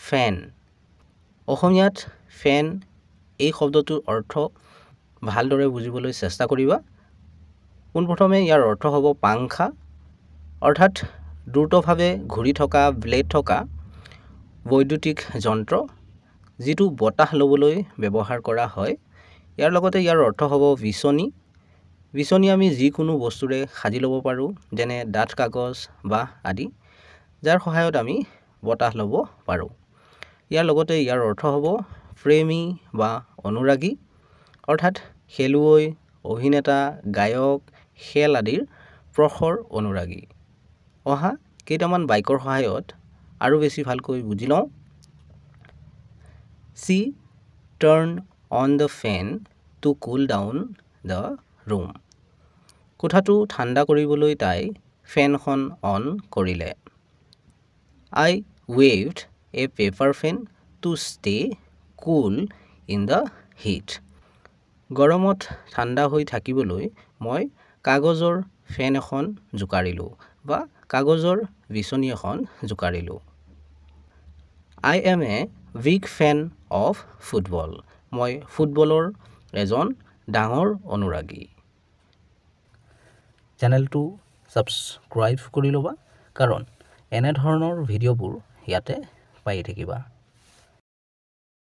ফেন অসমীয়াত ফেন এই শব্দটোৰ অৰ্থ ভালদৰে বুজিবলৈ চেষ্টা কৰিবা পোনপ্ৰথমে ইয়াৰ অৰ্থ হ'ব পাংখা অৰ্থাৎ দ্ৰুতভাৱে ঘূৰি থকা ব্লেড থকা বৈদ্যুতিক যন্ত্ৰ যিটো বতাহ ল'বলৈ ব্যৱহাৰ কৰা হয় ইয়াৰ লগতে ইয়াৰ অৰ্থ হ'ব বিচনী বিচনী আমি যিকোনো বস্তুৰে সাজি ল'ব পাৰোঁ যেনে ডাঠ কাগজ বা আদি যাৰ সহায়ত আমি বতাহ ল'ব পাৰোঁ ইয়াৰ লগতে ইয়াৰ অৰ্থ হ'ব প্ৰেমী বা অনুৰাগী অৰ্থাৎ খেলুৱৈ অভিনেতা গায়ক খেল আদিৰ প্ৰখৰ অনুৰাগী অহা কেইটামান বাক্যৰ সহায়ত আৰু বেছি ভালকৈ বুজি লওঁ She turned on the fan to cool down the room. কোঠাটো ঠাণ্ডা কৰিবলৈ তাই ফেনখন অন কৰিলে I waved a paper fan to stay cool in the heat. গৰমত ঠাণ্ডা হৈ থাকিবলৈ মই কাগজৰ ফেন এখন জোকাৰিলোঁ বা কাগজৰ বিচনী এখন জোকাৰিলোঁ I am a big fan of football. মই ফুটবলৰ এজন ডাঙৰ অনুৰাগী চেনেলটো ছাবস্ক্ৰাইব কৰি ল'বা কাৰণ এনে ধৰণৰ ভিডিঅ'বোৰ ইয়াতে পাই থাকিবা